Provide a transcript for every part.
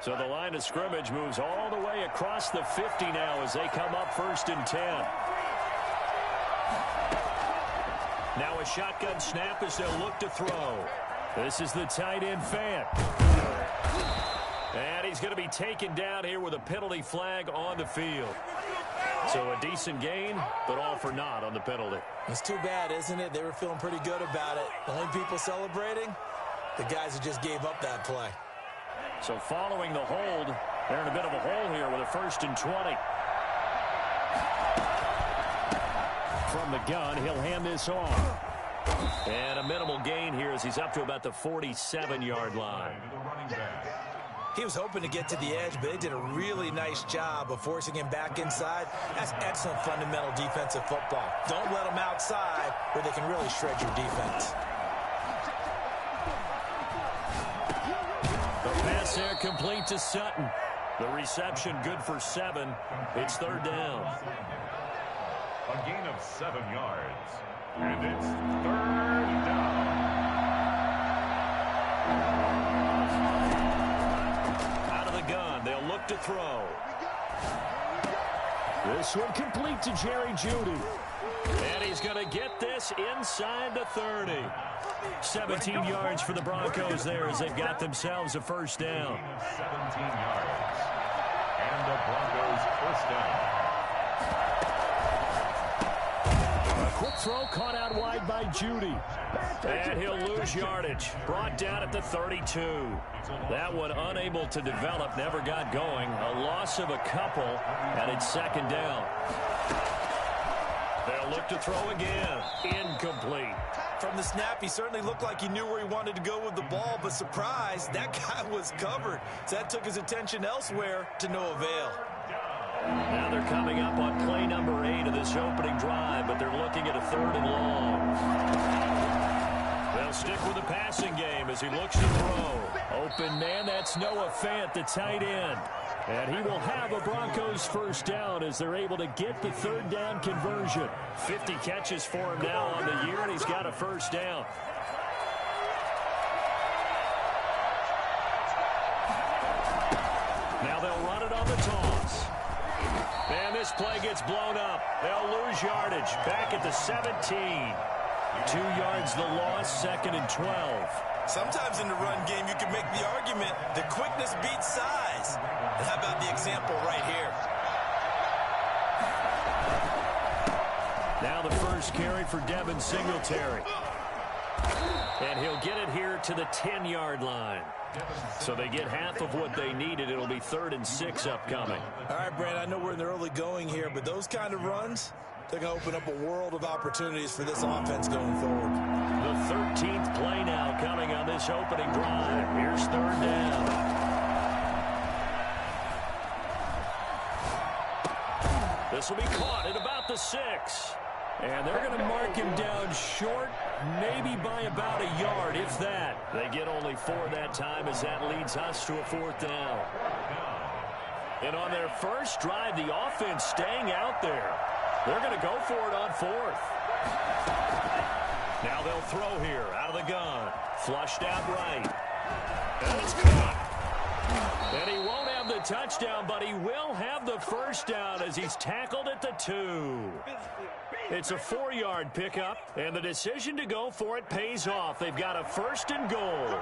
So the line of scrimmage moves all the way across the 50 now as they come up 1st and 10. Now a shotgun snap as they'll look to throw. This is the tight end Fant. And he's going to be taken down here with a penalty flag on the field. So a decent gain, but all for naught on the penalty. It's too bad, isn't it? They were feeling pretty good about it. The only people celebrating, the guys who just gave up that play. So following the hold, they're in a bit of a hole here with a 1st and 20. From the gun, he'll hand this off. And a minimal gain here as he's up to about the 47-yard line. He was hoping to get to the edge, but they did a really nice job of forcing him back inside. That's excellent fundamental defensive football. Don't let them outside where they can really shred your defense. The pass there complete to Sutton. The reception good for 7. It's 3rd down. A gain of 7 yards. And it's 3rd down. Out of the gun, they'll look to throw. This one complete to Jerry Jeudy. And he's going to get this inside the 30. 17 yards for the Broncos there as they've got themselves a 1st down. 17 yards. And the Broncos 1st down. Quick throw caught out wide by Jeudy. And he'll lose yardage. Brought down at the 32. That one unable to develop, never got going. A loss of a couple, and it's 2nd down. They'll look to throw again. Incomplete. From the snap, he certainly looked like he knew where he wanted to go with the ball, but surprise, that guy was covered. So that took his attention elsewhere to no avail. Now they're coming up on play number 8 of this opening drive, but they're looking at a 3rd and long. They'll stick with the passing game as he looks to throw. Open man, that's Noah Fant, the tight end. And he will have a Broncos 1st down as they're able to get the 3rd down conversion. 50 catches for him now on the year, and he's got a 1st down. Now they'll run it on the toss. And this play gets blown up. They'll lose yardage. Back at the 17. 2 yards the loss, 2nd and 12. Sometimes in the run game, you can make the argument the quickness beats size. And how about the example right here? Now the first carry for Devin Singletary. And he'll get it here to the 10-yard line. So they get half of what they needed. It'll be 3rd and 6 upcoming. All right, Brad, I know we're in the early going here, but those kind of runs, they're going to open up a world of opportunities for this offense going forward. The 13th play now coming on this opening drive. Here's 3rd down. This will be caught at about the 6. And they're going to mark him down short, maybe by about a yard, if that. They get only 4 that time as that leads us to a 4th down. And on their first drive, the offense staying out there. They're going to go for it on 4th. Now they'll throw here out of the gun. Flushed out right. And it's caught. And he won't have the touchdown, but he will have the 1st down as he's tackled at the 2. It's a 4-yard pickup, and the decision to go for it pays off. They've got a 1st and goal.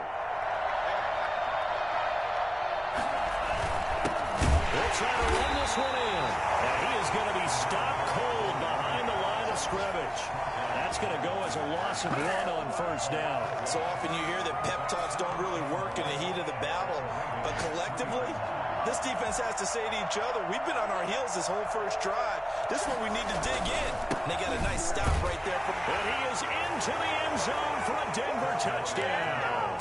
They'll try to run this one in. And he is going to be stopped cold behind the line of scrimmage. That's going to go as a loss of 1 on 1st down. So often you hear that pep talks don't really work in the heat of the battle, but collectively, this defense has to say to each other, we've been on our heels this whole first drive. This is where we need to dig in. And they got a nice stop right there. And he is into the end zone for a Denver touchdown.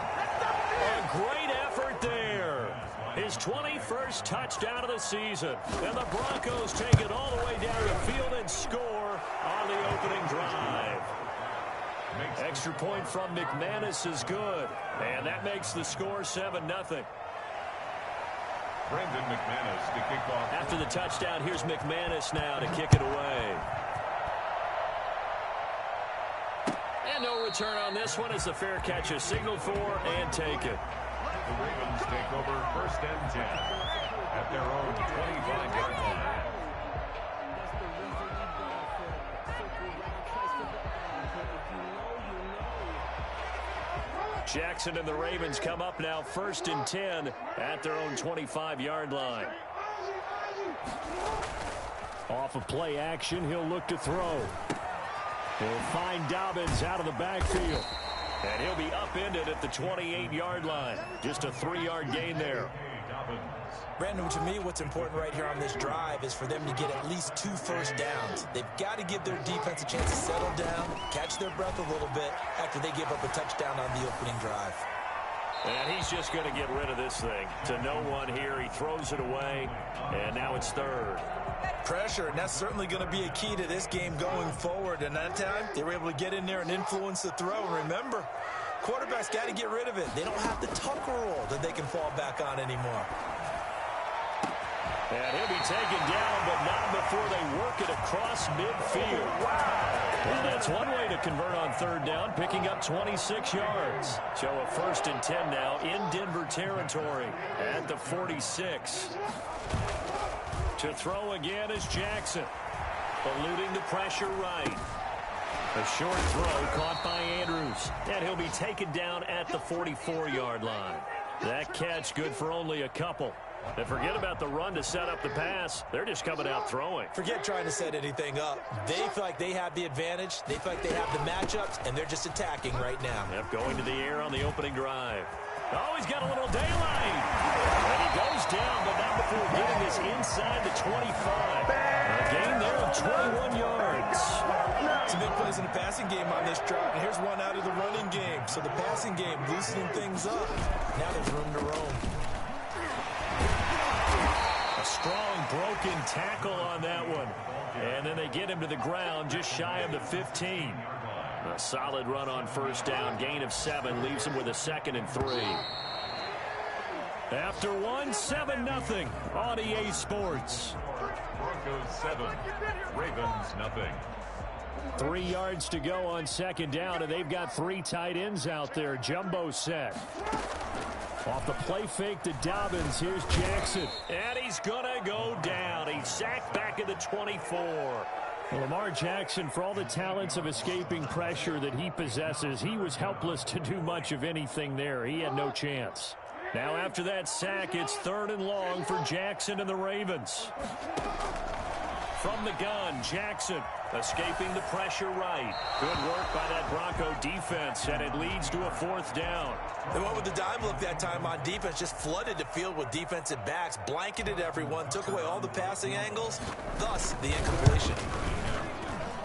A great effort there. His 21st touchdown of the season. And the Broncos take it all the way down the field and score on the opening drive. Extra point from McManus is good. And that makes the score 7-0. Brandon McManus to kick off. After the touchdown, here's McManus now to kick it away. And no return on this one as the fair catch is signaled for and taken. The Ravens take over 1st and 10 at their own 25-yard line. Jackson and the Ravens come up now 1st and 10 at their own 25-yard line. Off of play action, he'll look to throw. He'll find Dobbins out of the backfield. And he'll be upended at the 28-yard line. Just a 3-yard gain there. Brandon, to me, what's important right here on this drive is for them to get at least 2 first downs. They've got to give their defense a chance to settle down, catch their breath a little bit after they give up a touchdown on the opening drive. And he's just going to get rid of this thing. To no one here, he throws it away, and now it's 3rd. Pressure, and that's certainly going to be a key to this game going forward. And that time, they were able to get in there and influence the throw. And remember, quarterbacks got to get rid of it. They don't have the tucker roll that they can fall back on anymore. And he'll be taken down, but not before they work it across midfield. And that's one way to convert on 3rd down, picking up 26 yards. So a 1st and 10 now in Denver territory at the 46. To throw again is Jackson, eluding the pressure right. A short throw caught by Andrews, and he'll be taken down at the 44-yard line. That catch good for only a couple. And forget about the run to set up the pass. They're just coming out throwing. Forget trying to set anything up. They feel like they have the advantage. They feel like they have the matchups, and they're just attacking right now. Yep, going to the air on the opening drive. Oh, he's got a little daylight. And he goes down, but not before getting this inside the 25. A gain there of 21 yards. Some big plays in the passing game on this drive, and here's one out of the running game. So the passing game loosening things up. Now there's room to roam. A strong broken tackle on that one. And then they get him to the ground just shy of the 15. A solid run on 1st down. Gain of 7 leaves him with a 2nd and 3. After 1, 7-0 on EA Sports. Broncos 7, Ravens nothing. 3 yards to go on 2nd down, and they've got 3 tight ends out there. Jumbo set. Off the play fake to Dobbins. Here's Jackson. And he's going to go down. He's sacked back at the 24. Lamar Jackson, for all the talents of escaping pressure that he possesses, he was helpless to do much of anything there. He had no chance. Now after that sack, it's 3rd and long for Jackson and the Ravens. From the gun, Jackson escaping the pressure right. Good work by that Bronco defense, and it leads to a 4th down. They went with the dime look that time on defense, just flooded the field with defensive backs, blanketed everyone, took away all the passing angles, thus the incompletion.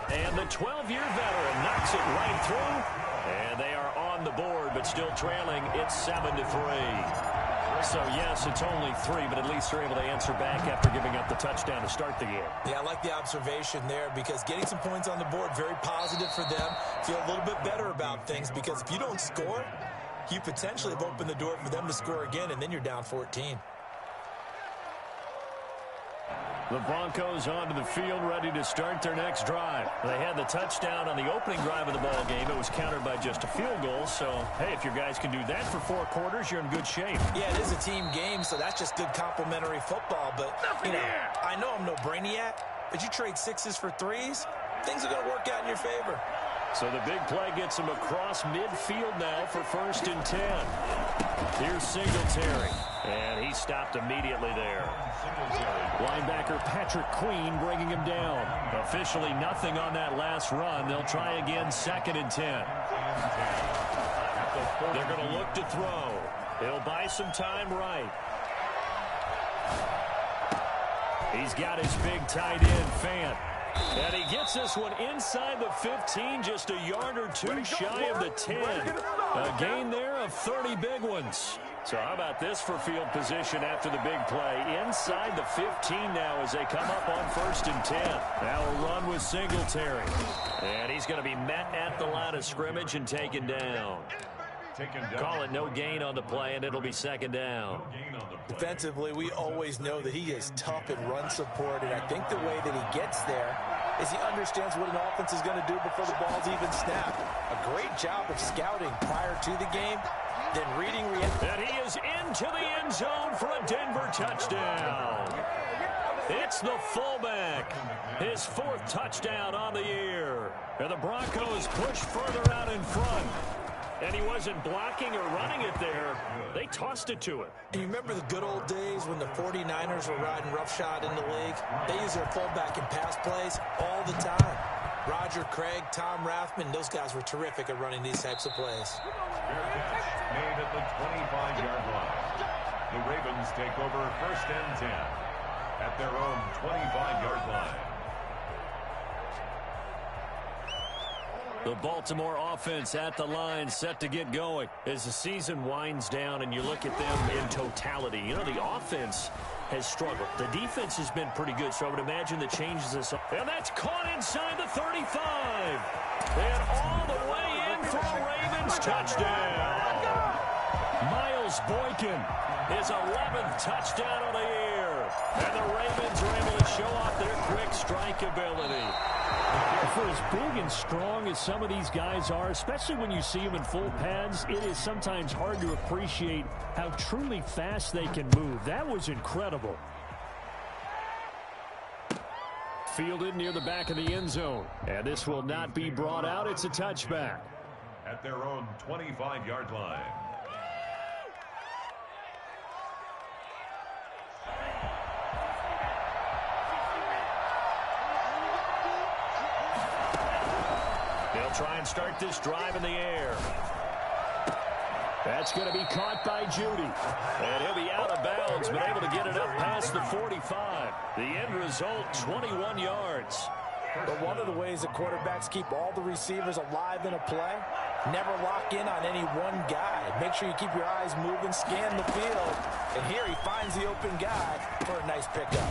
And the 12-year veteran knocks it right through, and they are on the board, but still trailing. It's 7-3. So, yes, it's only 3, but at least they're able to answer back after giving up the touchdown to start the game. Yeah, I like the observation there because getting some points on the board, very positive for them. Feel a little bit better about things because if you don't score, you potentially have opened the door for them to score again, and then you're down 14. The Broncos onto the field, ready to start their next drive. They had the touchdown on the opening drive of the ball game. It was countered by just a field goal. So, hey, if your guys can do that for 4 quarters, you're in good shape. Yeah, it is a team game, so that's just good complimentary football. But, you know, I know I'm no brainiac, but you trade 6s for 3s, things are going to work out in your favor. So the big play gets him across midfield now for 1st and 10. Here's Singletary, and he stopped immediately there. Linebacker Patrick Queen bringing him down. Officially nothing on that last run. They'll try again 2nd and 10. They're going to look to throw. He'll buy some time right. He's got his big tight end, Fant. And he gets this one inside the 15, just a yard or 2 shy of the 10. A gain there of 30 big ones. So how about this for field position after the big play? Inside the 15 now as they come up on 1st and 10. Now a run with Singletary. And he's going to be met at the line of scrimmage and taken down. Call it no gain on the play, and it'll be 2nd down. Defensively, we always know that he is tough in run support, and I think the way that he gets there is he understands what an offense is going to do before the ball's even snapped. A great job of scouting prior to the game, then reading. And he is end zone for a Denver touchdown. It's the fullback. His 4th touchdown on the year. And the Broncos push further out in front. And he wasn't blocking or running it there. They tossed it to him. And you remember the good old days when the 49ers were riding roughshod in the league? They use their fullback in pass plays all the time. Roger Craig, Tom Rathman, those guys were terrific at running these types of plays. Made at the 25-yard line. The Ravens take over 1st and 10 at their own 25-yard line. The Baltimore offense at the line, set to get going. As the season winds down and you look at them in totality, you know, the offense has struggled. The defense has been pretty good, so I would imagine the changes this. And that's caught inside the 35. And all the way in for a Ravens touchdown. Miles Boykin, his 11th touchdown of the year. And the Ravens are able to show off their quick strike ability. For as big and strong as some of these guys are, especially when you see them in full pads, it is sometimes hard to appreciate how truly fast they can move. That was incredible. Fielded near the back of the end zone. And this will not be brought out. It's a touchback. At their own 25-yard line. They'll try and start this drive in the air. That's going to be caught by Judy. And he'll be out of bounds, but able to get it up past the 45. The end result, 21 yards. But one of the ways that quarterbacks keep all the receivers alive in a play, never lock in on any one guy. Make sure you keep your eyes moving, scan the field. And here he finds the open guy for a nice pickup.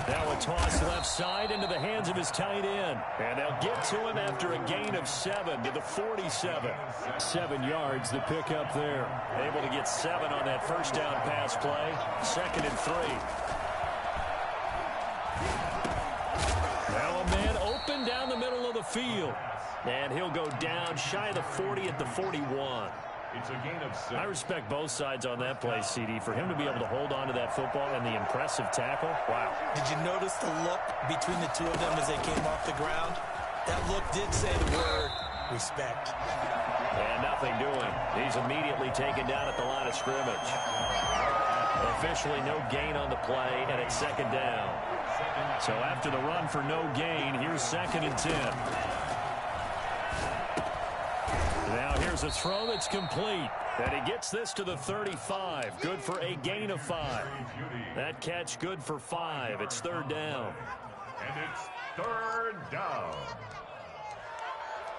Now a toss left side into the hands of his tight end. And they'll get to him after a gain of 7 to the 47. 7 yards, the pickup there. Able to get 7 on that first down pass play. 2nd and 3. Now a man open down the middle of the field. And he'll go down shy of the 40 at the 41. It's a gain of 6. I respect both sides on that play, CD. For him to be able to hold on to that football and the impressive tackle, wow. Did you notice the look between the two of them as they came off the ground? That look did say the word respect. And nothing doing. He's immediately taken down at the line of scrimmage. Officially no gain on the play, and it's 2nd down. So after the run for no gain, here's 2nd and 10. Now here's a throw that's complete. And he gets this to the 35. Good for a gain of 5. That catch good for 5. It's 3rd down. And it's 3rd down.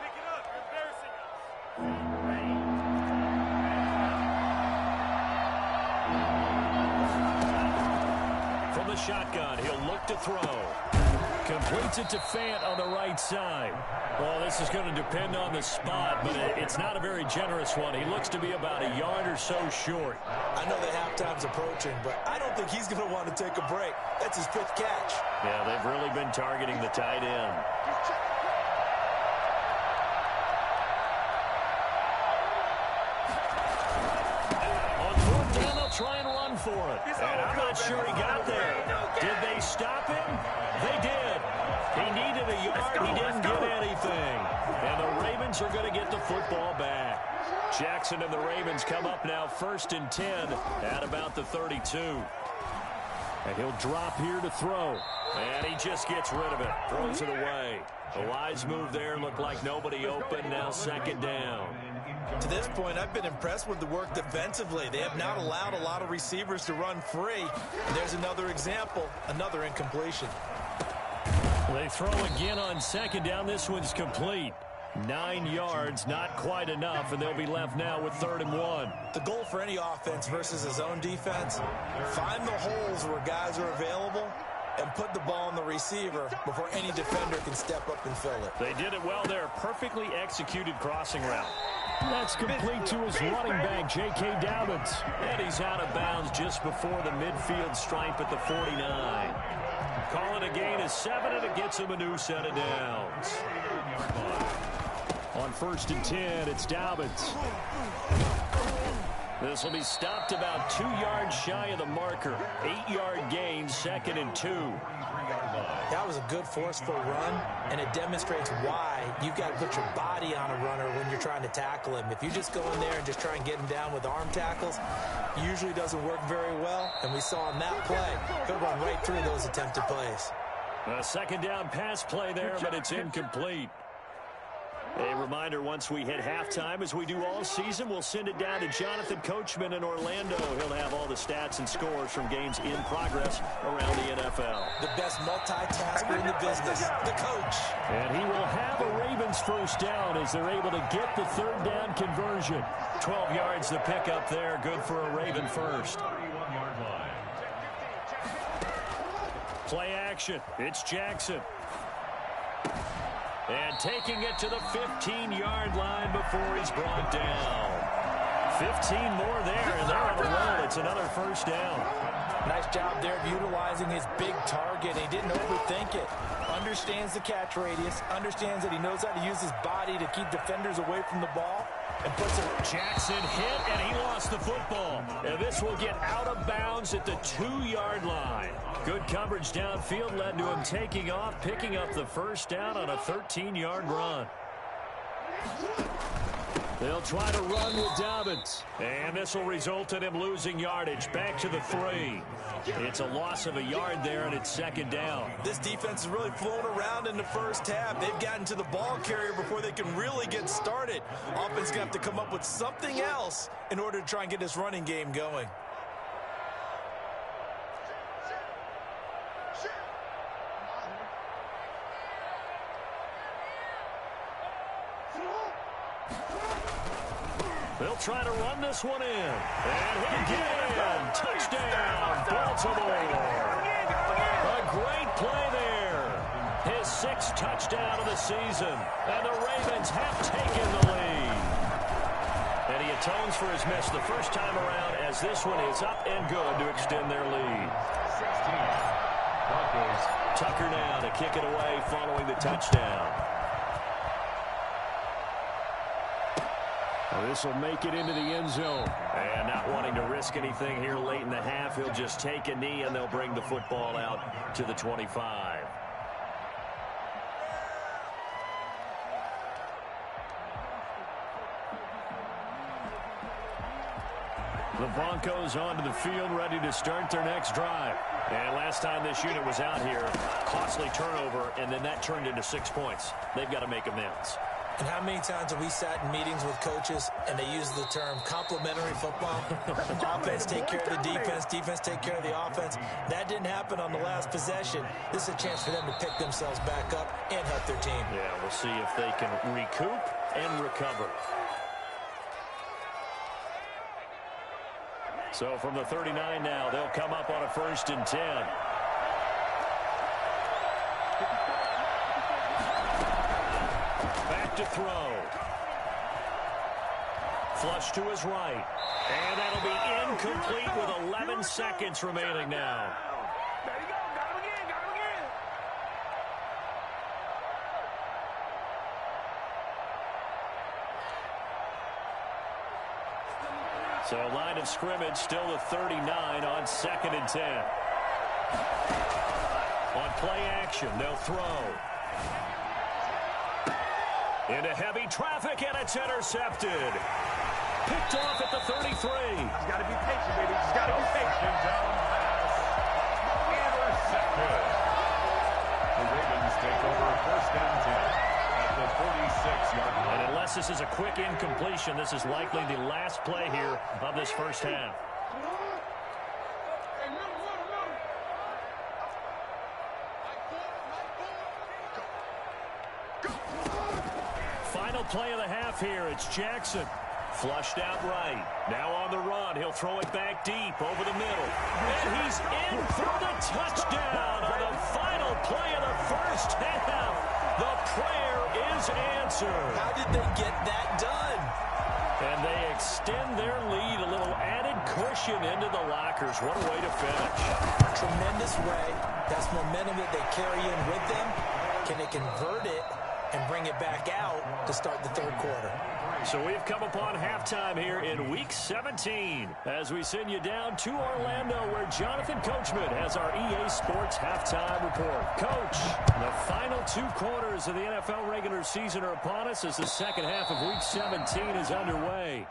Pick it up. You're embarrassing us. From the shotgun, he'll look to throw. Completes it to Fant on the right side. Well, this is going to depend on the spot, but it's not a very generous one. He looks to be about a yard or so short. I know the halftime's approaching, but I don't think he's going to want to take a break. That's his 5th catch. Yeah, they've really been targeting the tight end. On 4th down, they'll try and run for it. And I'm not sure he got there. Did they stop him? They did. He needed a yard. He didn't get anything. And the Ravens are going to get the football back. Jackson and the Ravens come up now 1st and 10 at about the 32. And he'll drop here to throw. And he just gets rid of it. Throws it away. The wise move there. Looked like nobody open. Now 2nd down. To this point, I've been impressed with the work defensively. They have not allowed a lot of receivers to run free. And there's another example, another incompletion. They throw again on 2nd down. This one's complete. 9 yards, not quite enough, and they'll be left now with 3rd and 1. The goal for any offense versus his own defense, find the holes where guys are available and put the ball on the receiver before any defender can step up and fill it. They did it well there. Perfectly executed crossing route. That's complete to his running back, J.K. Dobbins. And he's out of bounds just before the midfield stripe at the 49. Calling a gain of 7, and it gets him a new set of downs. On 1st and 10, it's Dobbins. This will be stopped about 2 yards shy of the marker. 8-yard gain, 2nd and 2. That was a good forceful run, and it demonstrates why you've got to put your body on a runner when you're trying to tackle him. If you just go in there and just try and get him down with arm tackles, it usually doesn't work very well, and we saw in that play, he'll run right through those attempted plays. A 2nd down pass play there, but it's incomplete. A reminder, once we hit halftime, as we do all season, we'll send it down to Jonathan Coachman in Orlando. He'll have all the stats and scores from games in progress around the NFL. The best multitasker in the business, the coach. And he will have a Ravens first down as they're able to get the 3rd down conversion. 12 yards to pick up there, good for a Raven first. Play action, it's Jackson. And taking it to the 15-yard line before he's brought down. 15 more there, and they're on the roll. It's another first down. Nice job there of utilizing his big target. He didn't overthink it. Understands the catch radius. Understands that he knows how to use his body to keep defenders away from the ball. And puts it. Jackson hit, and he lost the football. And this will get out of bounds at the 2-yard line. Good coverage downfield led to him taking off, picking up the first down on a 13-yard run. They'll try to run with Dobbins. And this will result in him losing yardage. Back to the 3. It's a loss of a yard there, and it's 2nd down. This defense is really flown around in the first half. They've gotten to the ball carrier before they can really get started. Offense going to have to come up with something else in order to try and get this running game going. They'll try to run this one in. And again, touchdown, Baltimore. A great play there. His 6th touchdown of the season. And the Ravens have taken the lead. And he atones for his miss the first time around as this one is up and good to extend their lead. 16. Broncos. Tucker now to kick it away following the touchdown. This will make it into the end zone. And not wanting to risk anything here late in the half, he'll just take a knee and they'll bring the football out to the 25. The Broncos onto the field, ready to start their next drive. And last time this unit was out here, costly turnover, and then that turned into 6 points. They've got to make amends. And how many times have we sat in meetings with coaches and they use the term complementary football? Offense take care of the defense, defense take care of the offense. That didn't happen on the last possession. This is a chance for them to pick themselves back up and help their team. Yeah, we'll see if they can recoup and recover. So from the 39 now, they'll come up on a 1st and 10. Back to throw. Flush to his right. And that'll be incomplete with 11 seconds remaining now. There you go. Got him again. Got him again. So line of scrimmage still the 39 on 2nd and 10. On play action, they'll throw. Into heavy traffic, and it's intercepted. Picked off at the 33. Just got to be patient, baby. Just got to be patient. Down pass. Intercepted. The Ravens take over 1st and 10 at the 46-yard line. And unless this is a quick incompletion, this is likely the last play here of this first half. Final play of the half here. It's Jackson. Flushed out right. Now on the run. He'll throw it back deep over the middle. And he's in for the touchdown on the final play of the first half. The prayer is answered. How did they get that done? And they extend their lead, a little added cushion into the lockers. What a way to finish. Tremendous way. That's momentum that they carry in with them. Can they convert it and bring it back out to start the third quarter. So we've come upon halftime here in Week 17 as we send you down to Orlando where Jonathan Coachman has our EA Sports halftime report. Coach, the final 2 quarters of the NFL regular season are upon us as the second half of Week 17 is underway.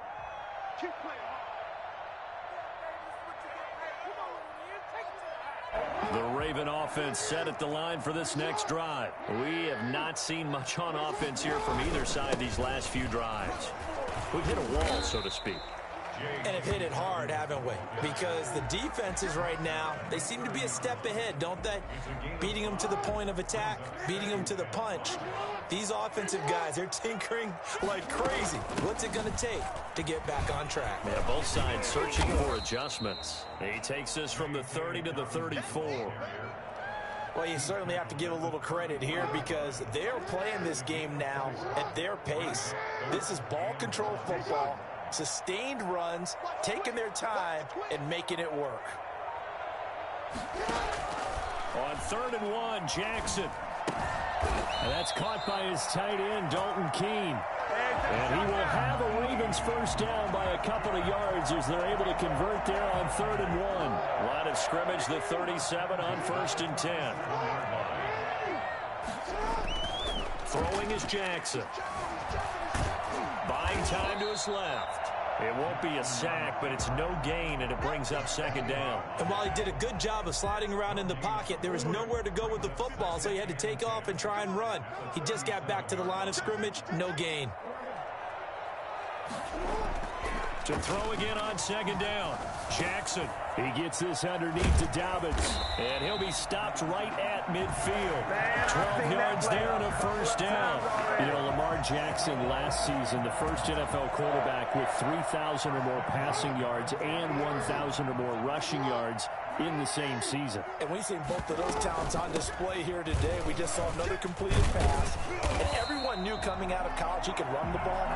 The Raven offense set at the line for this next drive. We have not seen much on offense here from either side these last few drives. We've hit a wall, so to speak. And have hit it hard, haven't we? Because the defenses right now, they seem to be a step ahead, don't they? Beating them to the point of attack, beating them to the punch. These offensive guys, they're tinkering like crazy. What's it going to take to get back on track? Yeah, both sides searching for adjustments. He takes this from the 30 to the 34. Well, you certainly have to give a little credit here because they're playing this game now at their pace. This is ball control football. Sustained runs, taking their time, and making it work. On 3rd and 1, Jackson. And that's caught by his tight end, Dalton Keene. And he will have a Ravens first down by a couple of yards as they're able to convert there on 3rd and 1. Line of scrimmage, the 37 on 1st and 10. Throwing is Jackson. Buying time to his left. It won't be a sack, but it's no gain, and it brings up 2nd down. And while he did a good job of sliding around in the pocket, there was nowhere to go with the football, so he had to take off and try and run. He just got back to the line of scrimmage, no gain. To throw again on 2nd down. Jackson. He gets this underneath to Dobbins. And he'll be stopped right at midfield. 12 yards there and a first down. You know, Lamar Jackson last season, the first NFL quarterback with 3,000 or more passing yards and 1,000 or more rushing yards in the same season. And we've seen both of those talents on display here today. We just saw another completed pass. And everyone knew coming out of college he could run the ball.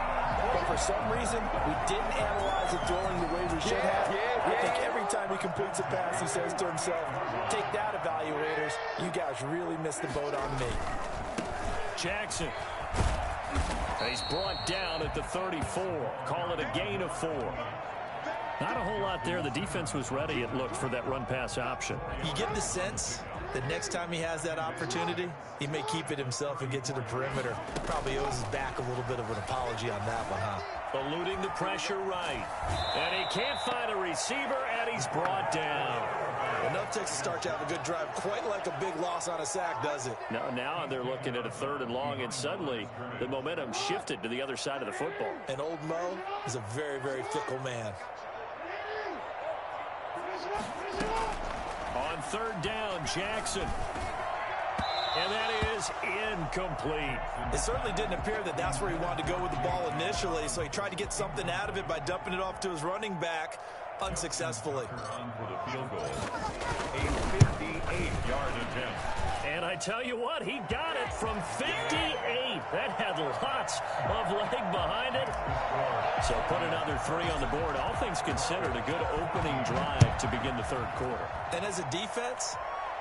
But for some reason, we didn't analyze it throwing the way we should have. I think every time he completes a pass, he says to himself, take that, evaluators. You guys really missed the boat on me. Jackson. He's brought down at the 34. Call it a gain of 4. Not a whole lot there. The defense was ready, it looked, for that run-pass option. You get the sense that next time he has that opportunity, he may keep it himself and get to the perimeter. Probably owes his back a little bit of an apology on that one, huh? Eluding the pressure right. And he can't find a receiver, and he's brought down. Enough takes to start to have a good drive. Quite like a big loss on a sack, does it? Now they're looking at a 3rd and long, and suddenly the momentum shifted to the other side of the football. And old Mo is a very, very fickle man. On 3rd down, Jackson. And that is incomplete. It certainly didn't appear that that's where he wanted to go with the ball initially, so he tried to get something out of it by dumping it off to his running back unsuccessfully. For the field goal, a 58-yard attempt. And I tell you what, he got it from 58. That had lots of leg behind it. So put another 3 on the board. All things considered, a good opening drive to begin the 3rd quarter. And as a defense,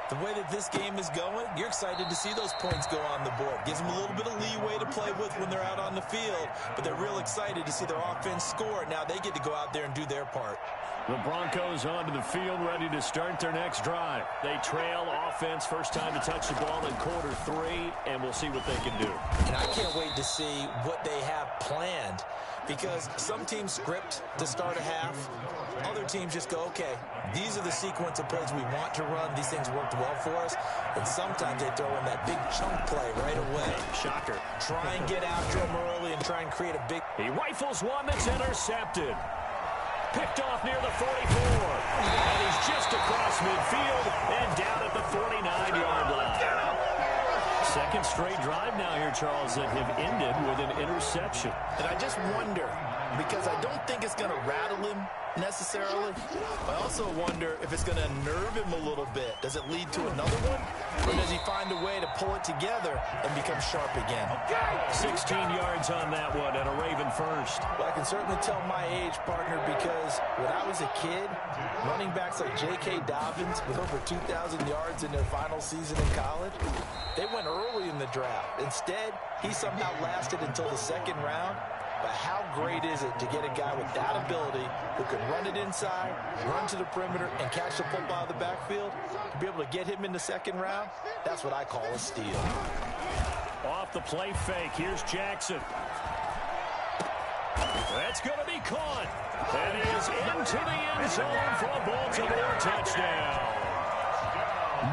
the way that this game is going, you're excited to see those points go on the board. Gives them a little bit of leeway to play with when they're out on the field, but they're real excited to see their offense score. Now they get to go out there and do their part. The Broncos onto the field, ready to start their next drive. They trail offense, first time to touch the ball in quarter 3, and we'll see what they can do. And I can't wait to see what they have planned, because some teams script to start a half. Other teams just go, okay, these are the sequence of plays we want to run. These things worked well for us. And sometimes they throw in that big chunk play right away. Shocker. Try and get after him early and try and create a big... He rifles one that's intercepted. Picked off near the 44. And he's just across midfield and down at the 49-yard line. Second straight drive now here, Charles, that have ended with an interception. And I just wonder because I don't think it's going to rattle him necessarily. I also wonder if it's going to unnerve him a little bit. Does it lead to another one? Or does he find a way to pull it together and become sharp again? 16 yards on that one and a Raven first. Well, I can certainly tell my age, partner, because when I was a kid, running backs like J.K. Dobbins with over 2,000 yards in their final season in college, they went early in the draft. Instead, he somehow lasted until the second round. But how great is it to get a guy with that ability who can run it inside, run to the perimeter, and catch the football out of the backfield? To be able to get him in the second round, that's what I call a steal. Off the play fake, here's Jackson. That's going to be caught. And he is into the end zone for a Baltimore touchdown.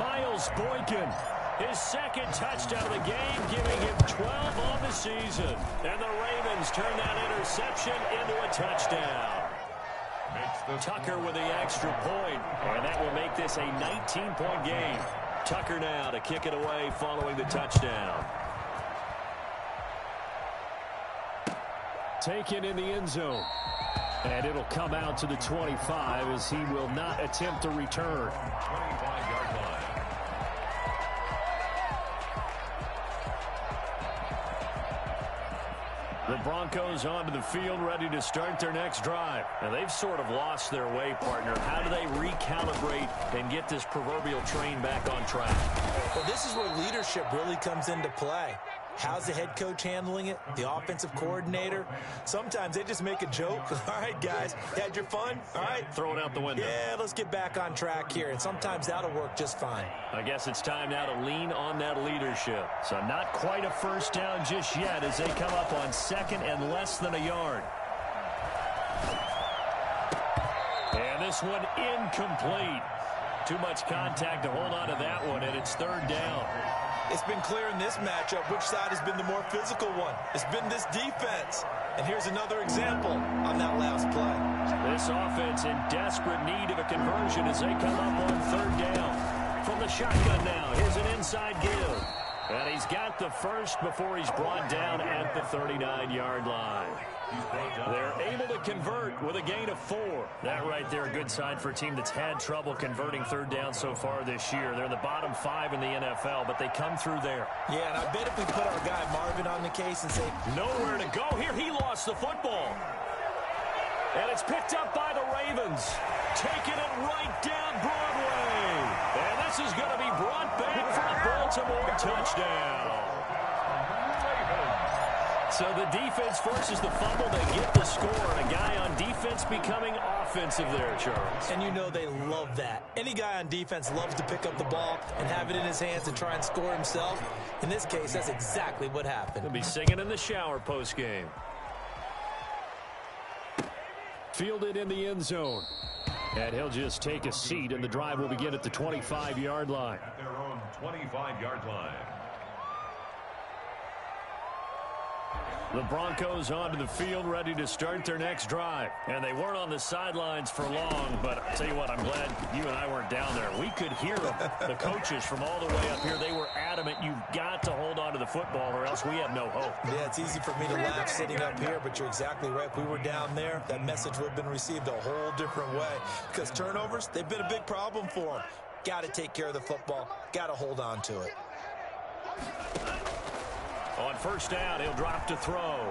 Miles Boykin, his second touchdown of the game, giving him 12 on the season. And the Ravens turn that interception into a touchdown. Tucker with the extra point, and that will make this a 19-point game. Tucker now to kick it away following the touchdown. Taken in the end zone. And it'll come out to the 25 as he will not attempt to return. 25-yard line. The Broncos onto the field, ready to start their next drive. And they've sort of lost their way, partner. How do they recalibrate and get this proverbial train back on track? Well, this is where leadership really comes into play. How's the head coach handling it? The offensive coordinator? Sometimes they just make a joke. All right, guys, had your fun? All right. Throw it out the window. Yeah, let's get back on track here. And sometimes that'll work just fine. I guess it's time now to lean on that leadership. So not quite a first down just yet as they come up on second and less than a yard. And this one incomplete. Too much contact to hold on to that one, and it's third down. It's been clear in this matchup which side has been the more physical one. It's been this defense. And here's another example on that last play. This offense in desperate need of a conversion as they come up on third down. From the shotgun now, here's an inside give. And he's got the first before he's brought down at the 39-yard line. They're able to convert with a gain of 4. That right there, a good sign for a team that's had trouble converting third down so far this year. They're in the bottom 5 in the NFL, but they come through there. Yeah, and I bet if we put our guy Marvin on the case and say, nowhere to go here, he lost the football. And it's picked up by the Ravens. Taking it right down Broadway. And this is going to be brought back for a Baltimore touchdown. So the defense forces the fumble. They get the score. And a guy on defense becoming offensive there, Charles. And you know they love that. Any guy on defense loves to pick up the ball and have it in his hands and try and score himself. In this case, that's exactly what happened. He'll be singing in the shower postgame. Fielded in the end zone. And he'll just take a seat, and the drive will begin at the 25-yard line. At their own 25-yard line. The Broncos onto the field, ready to start their next drive. And they weren't on the sidelines for long, but I'll tell you what, I'm glad you and I weren't down there. We could hear them. The coaches from all the way up here, they were adamant, you've got to hold on to the football or else we have no hope. Yeah, it's easy for me to laugh sitting up here, but you're exactly right. If we were down there, that message would have been received a whole different way. Because turnovers, they've been a big problem for them. Got to take care of the football. Got to hold on to it. On first down, he'll drop to throw.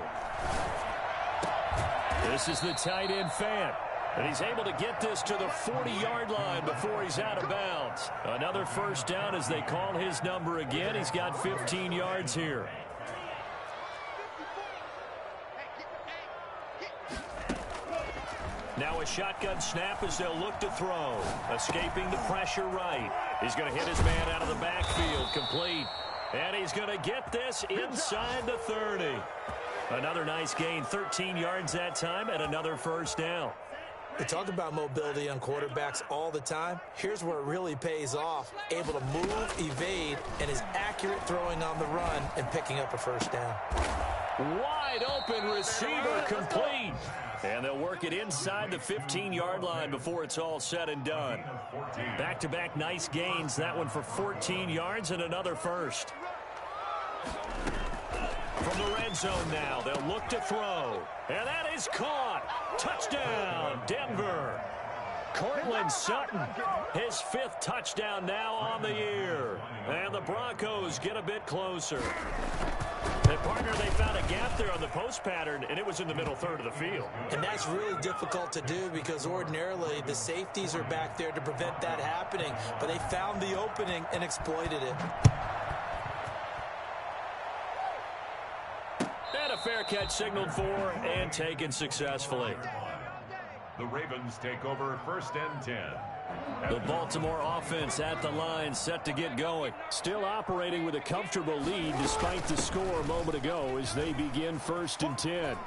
This is the tight end Fant. And he's able to get this to the 40-yard line before he's out of bounds. Another first down as they call his number again. He's got 15 yards here. Now a shotgun snap as they'll look to throw. Escaping the pressure right. He's going to hit his man out of the backfield. Complete. And he's going to get this inside the 30. Another nice gain, 13 yards that time, and another first down. We talk about mobility on quarterbacks all the time. Here's where it really pays off. Able to move, evade, and is accurate throwing on the run and picking up a first down. Wide open receiver complete. And they'll work it inside the 15-yard line before it's all said and done. Back-to-back nice gains. That one for 14 yards and another first. From the red zone now, they'll look to throw. And that is caught. Touchdown, Denver. Cortland Sutton, his 5th touchdown now on the year. And the Broncos get a bit closer. And partner, they found a gap there on the post pattern, and it was in the middle third of the field. And that's really difficult to do because ordinarily the safeties are back there to prevent that happening. But they found the opening and exploited it. And a fair catch signaled for and taken successfully. The Ravens take over 1st and 10. The Baltimore offense at the line, set to get going. Still operating with a comfortable lead despite the score a moment ago as they begin 1st and 10.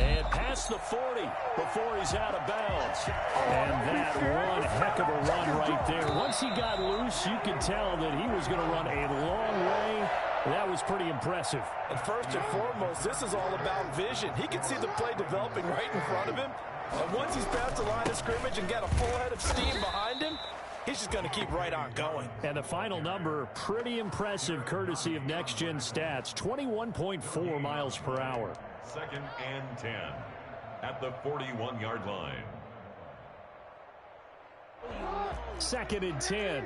And past the 40 before he's out of bounds. And that one heck of a run right there. Once he got loose, you could tell that he was going to run a long way. That was pretty impressive. And first and foremost, this is all about vision. He can see the play developing right in front of him. And once he's past the line of scrimmage and got a full head of steam behind him, he's just going to keep right on going. And the final number, pretty impressive, courtesy of Next Gen Stats, 21.4 miles per hour. 2nd and 10 at the 41-yard line. 2nd and 10.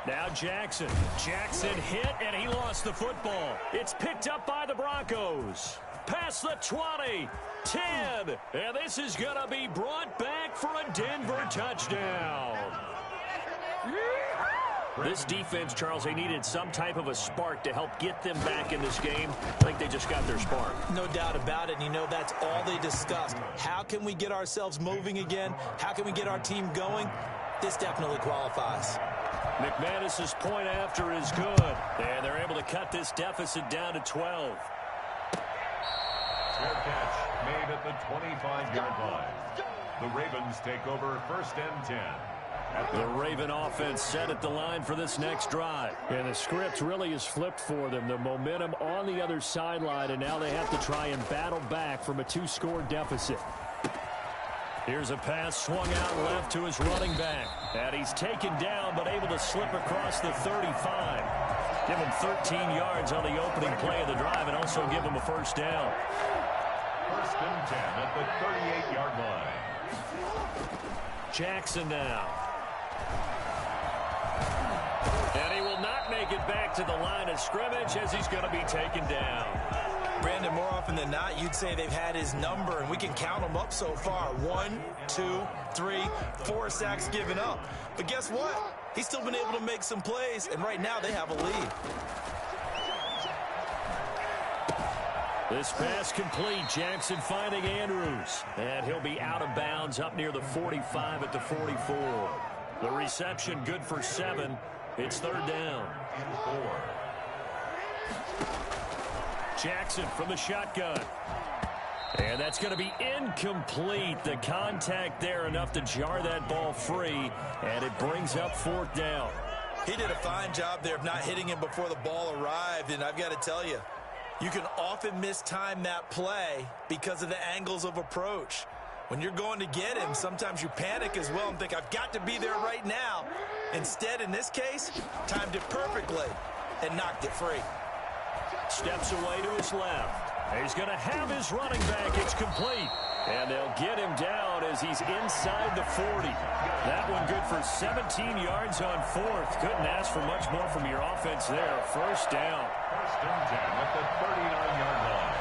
Now Jackson. Jackson hit, and he lost the football. It's picked up by the Broncos. Past the 20, 10, and this is going to be brought back for a Denver touchdown. This defense, Charles, they needed some type of a spark to help get them back in this game. I think they just got their spark. No doubt about it. And you know, that's all they discussed. How can we get ourselves moving again? How can we get our team going? This definitely qualifies. McManus's point after is good. And they're able to cut this deficit down to 12. Fair catch made at the 25-yard line. The Ravens take over 1st and 10. The Raven offense set at the line for this next drive. And the script really is flipped for them. The momentum on the other sideline, and now they have to try and battle back from a 2-score deficit. Here's a pass swung out left to his running back. And he's taken down but able to slip across the 35. Give him 13 yards on the opening play of the drive and also give him a first down. 1st and 10 at the 38-yard line. Jackson now. And he will not make it back to the line of scrimmage as he's going to be taken down. Brandon, more often than not, you'd say they've had his number, and we can count them up so far. 1, 2, 3, 4 sacks given up. But guess what? He's still been able to make some plays, and right now they have a lead. This pass complete. Jackson finding Andrews. And he'll be out of bounds up near the 45 at the 44. The reception good for 7. It's 3rd down. 4. Jackson from the shotgun. And that's going to be incomplete. The contact there enough to jar that ball free. And it brings up 4th down. He did a fine job there of not hitting him before the ball arrived. And I've got to tell you, you can often mistime that play because of the angles of approach. When you're going to get him, sometimes you panic as well and think, I've got to be there right now. Instead, in this case, timed it perfectly and knocked it free. Steps away to his left. He's going to have his running back. It's complete. And they'll get him down as he's inside the 40. That one good for 17 yards on 4th. Couldn't ask for much more from your offense there. First down. 1st and 10 at the 39-yard line.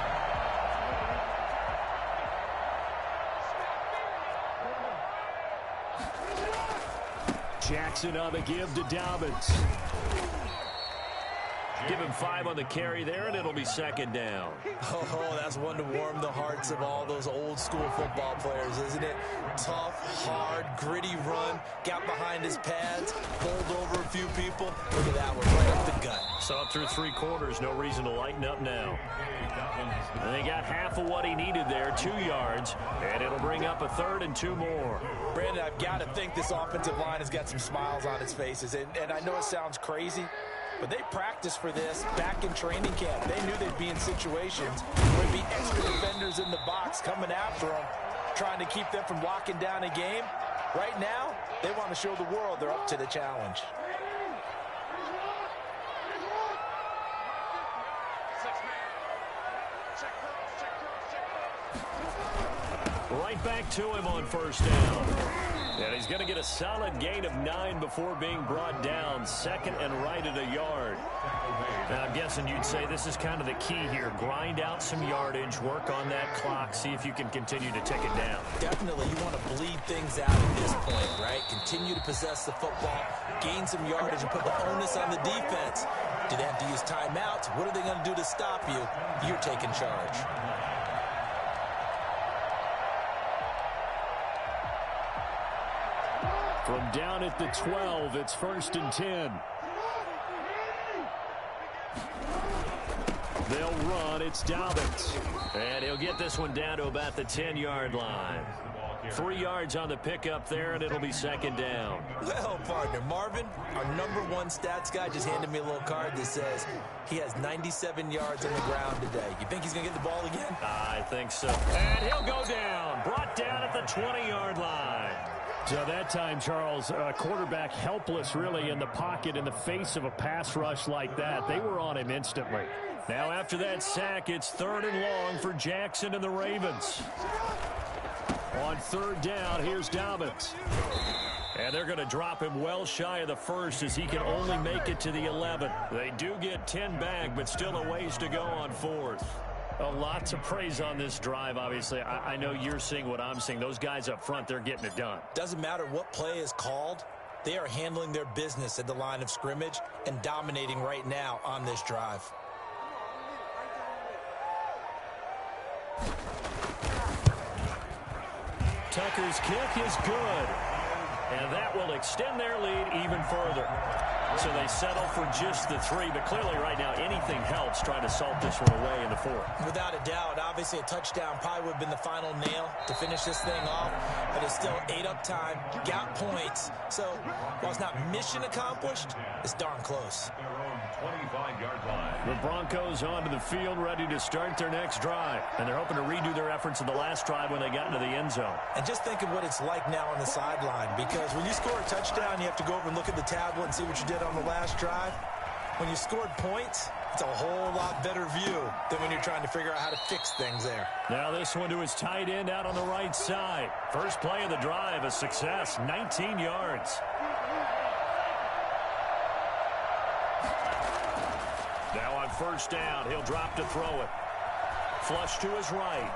Jackson on the give to Dobbins. Give him 5 on the carry there, and it'll be 2nd down. Oh, that's one to warm the hearts of all those old school football players, isn't it? Tough, hard, gritty run, got behind his pads, bowled over a few people. Look at that one, right up the gut. So up through 3 quarters, no reason to lighten up now. And they got half of what he needed there, 2 yards, and it'll bring up a 3rd and 2 more. Brandon, I've got to think this offensive line has got some smiles on its faces, and I know it sounds crazy, but they practiced for this back in training camp. They knew they'd be in situations where there'd be extra defenders in the box coming after them, trying to keep them from locking down a game. Right now, they want to show the world they're up to the challenge. Right back to him on first down. And he's going to get a solid gain of 9 before being brought down. Second and right at a yard. Now, I'm guessing you'd say this is kind of the key here. Grind out some yardage, work on that clock, see if you can continue to take it down. Definitely, you want to bleed things out at this point, right? Continue to possess the football, gain some yardage, and put the onus on the defense. Do they have to use timeouts? What are they going to do to stop you? You're taking charge. From down at the 12, it's 1st and 10. They'll run. It's Dobbins. And he'll get this one down to about the 10-yard line. 3 yards on the pickup there, and it'll be 2nd down. Well, partner, Marvin, our #1 stats guy just handed me a little card that says he has 97 yards on the ground today. You think he's going to get the ball again? I think so. And he'll go down. Brought down at the 20-yard line. So that time, Charles, quarterback helpless really in the pocket in the face of a pass rush like that. They were on him instantly. Now after that sack, it's 3rd and long for Jackson and the Ravens. On 3rd down, here's Dobbins. And they're going to drop him well shy of the 1st as he can only make it to the 11. They do get 10 back, but still a ways to go on 4th. A lot to praise on this drive, obviously. I know you're seeing what I'm seeing. Those guys up front, they're getting it done. Doesn't matter what play is called. They are handling their business at the line of scrimmage and dominating right now on this drive. Tucker's kick is good. And that will extend their lead even further. So they settle for just the 3, but clearly right now anything helps trying to salt this one away in the 4th. Without a doubt, obviously a touchdown probably would have been the final nail to finish this thing off, but it's still 8 up time, got points. So while it's not mission accomplished, it's darn close. Their own 25-yard line. The Broncos onto the field ready to start their next drive, and they're hoping to redo their efforts in the last drive when they got into the end zone. And just think of what it's like now on the sideline, because when you score a touchdown, you have to go over and look at the tablet and see what you did on the last drive. When you scored points, it's a whole lot better view than when you're trying to figure out how to fix things there. Now this one to his tight end out on the right side. First play of the drive, a success, 19 yards. Now on 1st down, he'll drop to throw it. Flush to his right.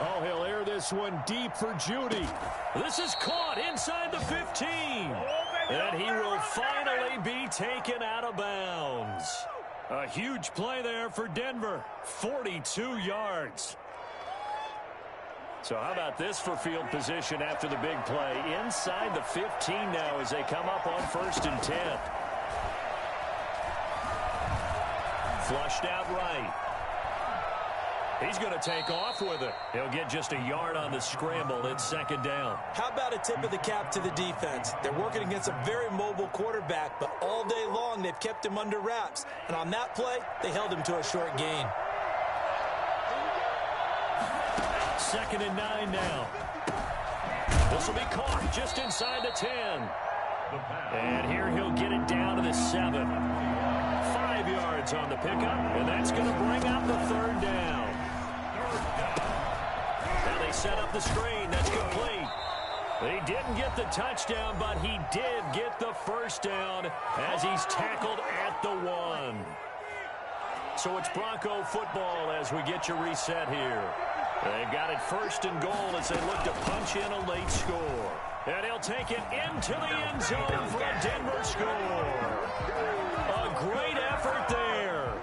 Oh, he'll air this one deep for Judy. This is caught inside the 15. And he will finally be taken out of bounds. A huge play there for Denver. 42 yards. So how about this for field position after the big play? Inside the 15 now as they come up on 1st and 10. Flushed out right. He's going to take off with it. He'll get just a yard on the scramble. It's 2nd down. How about a tip of the cap to the defense? They're working against a very mobile quarterback, but all day long they've kept him under wraps. And on that play, they held him to a short gain. 2nd and 9 now. This will be caught just inside the 10. And here he'll get it down to the 7. 5 yards on the pickup, and that's going to bring up the 3rd down. Now they set up the screen. That's complete. He didn't get the touchdown, but he did get the 1st down as he's tackled at the 1. So it's Bronco football as we get you reset here. They've got it 1st and goal as they look to punch in a late score. And he'll take it into the end zone for a Denver score. A great effort there.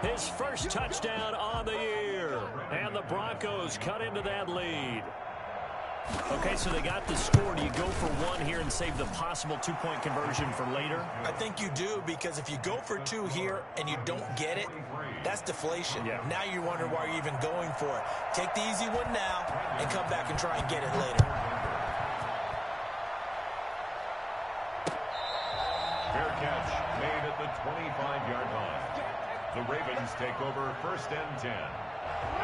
His first touchdown on the year. And the Broncos cut into that lead. Okay, so they got the score. Do you go for 1 here and save the possible 2-point conversion for later? I think you do, because if you go for 2 here and you don't get it, that's deflation. Yeah. Now you wonder why you're even going for it. Take the easy one now and come back and try and get it later. Fair catch made at the 25-yard line. The Ravens take over 1st and 10.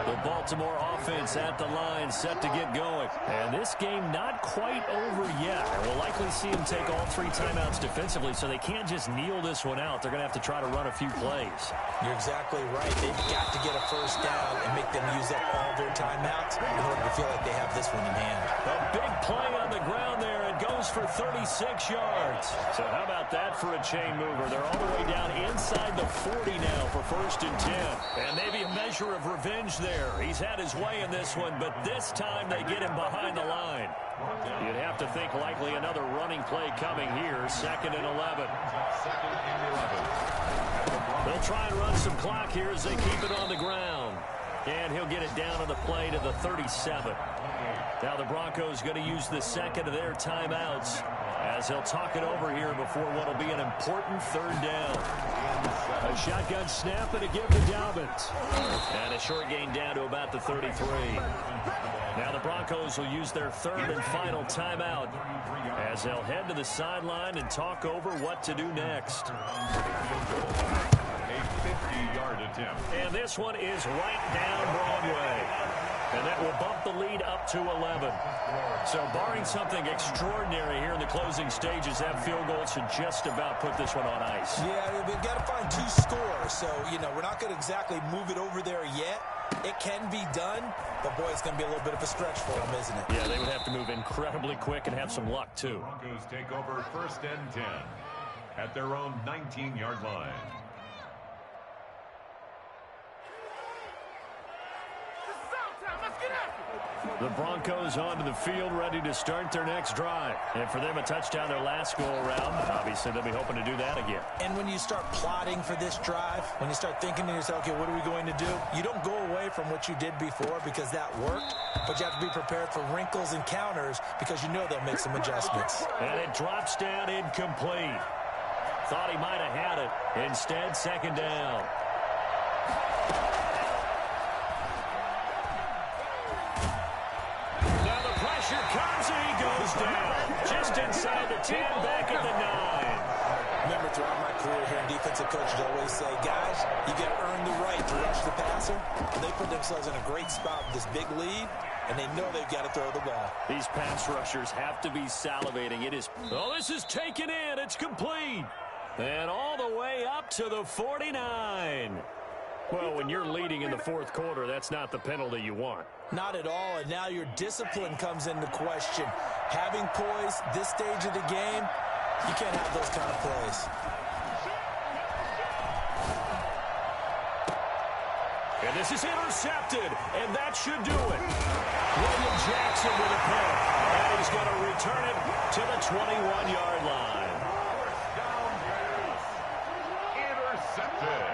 The Baltimore offense at the line, set to get going. And this game not quite over yet. And we'll likely see them take all 3 timeouts defensively, so they can't just kneel this one out. They're going to have to try to run a few plays. You're exactly right. They've got to get a first down and make them use up all their timeouts in order to feel like they have this one in hand. A big play on the ground there. It goes for 36 yards. So how about that for a chain mover? They're all the way down inside the 40 now for 1st and 10. And maybe a measure of revenge there. He's had his way in this one, but this time they get him behind the line. You'd have to think likely another running play coming here. 2nd and 11. They'll try and run some clock here as they keep it on the ground. And he'll get it down on the play to the 37. Now the Broncos going to use the 2nd of their timeouts as he'll talk it over here before what will be an important 3rd down. A shotgun snap and a give to Dobbins. And a short gain down to about the 33. Now the Broncos will use their 3rd and final timeout as they'll head to the sideline and talk over what to do next. A 50-yard attempt. And this one is right down Broadway. And that will bump the lead up to 11. So barring something extraordinary here in the closing stages, that field goal should just about put this one on ice. Yeah, we've got to find 2 scores. So, we're not going to exactly move it over there yet. It can be done, but, boy, it's going to be a little bit of a stretch for them, isn't it? Yeah, they would have to move incredibly quick and have some luck, too. Broncos take over 1st and 10 at their own 19-yard line. The Broncos onto the field, ready to start their next drive. And for them, a touchdown their last go-around. Obviously, they'll be hoping to do that again. And when you start plotting for this drive, when you start thinking to yourself, okay, what are we going to do? You don't go away from what you did before because that worked, but you have to be prepared for wrinkles and counters because you know they'll make some adjustments. And it drops down incomplete. Thought he might have had it. Instead, 2nd down. Pressure comes and he goes down. Just inside the 10, back at the 9. Remember, throughout my career here in defensive coaches always say, guys, you got to earn the right to rush the passer. And they put themselves in a great spot with this big lead, and they know they've got to throw the ball. These pass rushers have to be salivating. It is, oh, this is taken in. It's complete. And all the way up to the 49. Well, when you're leading in the 4th quarter, that's not the penalty you want. Not at all, and now your discipline comes into question. Having poise this stage of the game, you can't have those kind of plays. And this is intercepted, and that should do it. William Jackson with a pick, and he's going to return it to the 21-yard line. Intercepted.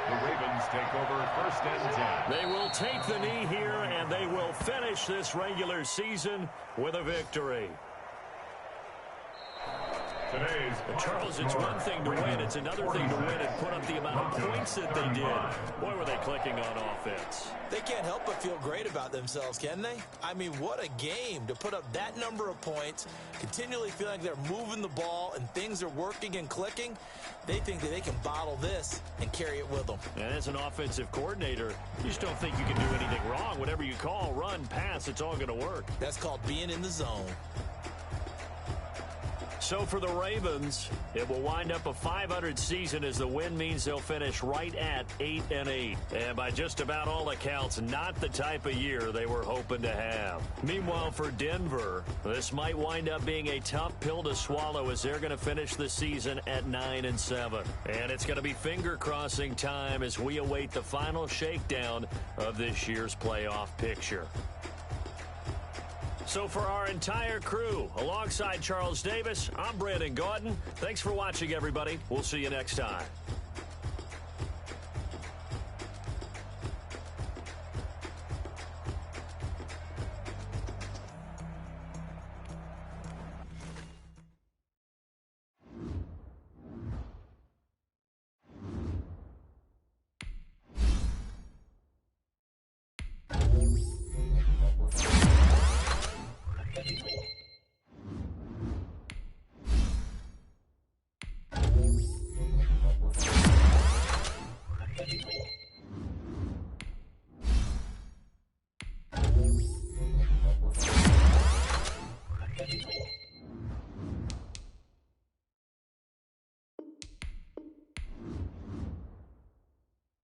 The Ravens take over 1st and 10. They will take the knee here, and they will finish this regular season with a victory. Charles, it's one thing to win. It's another thing to win and put up the amount of points that they did. Boy, were they clicking on offense. They can't help but feel great about themselves, can they? I mean, what a game to put up that number of points, continually feel like they're moving the ball and things are working and clicking. They think that they can bottle this and carry it with them. And as an offensive coordinator, you just don't think you can do anything wrong. Whatever you call, run, pass, it's all going to work. That's called being in the zone. So for the Ravens, it will wind up a .500 season as the win means they'll finish right at 8-8. And by just about all accounts, not the type of year they were hoping to have. Meanwhile, for Denver, this might wind up being a tough pill to swallow as they're going to finish the season at 9-7. And it's going to be finger-crossing time as we await the final shakedown of this year's playoff picture. So for our entire crew, alongside Charles Davis, I'm Brandon Gaudin. Thanks for watching, everybody. We'll see you next time.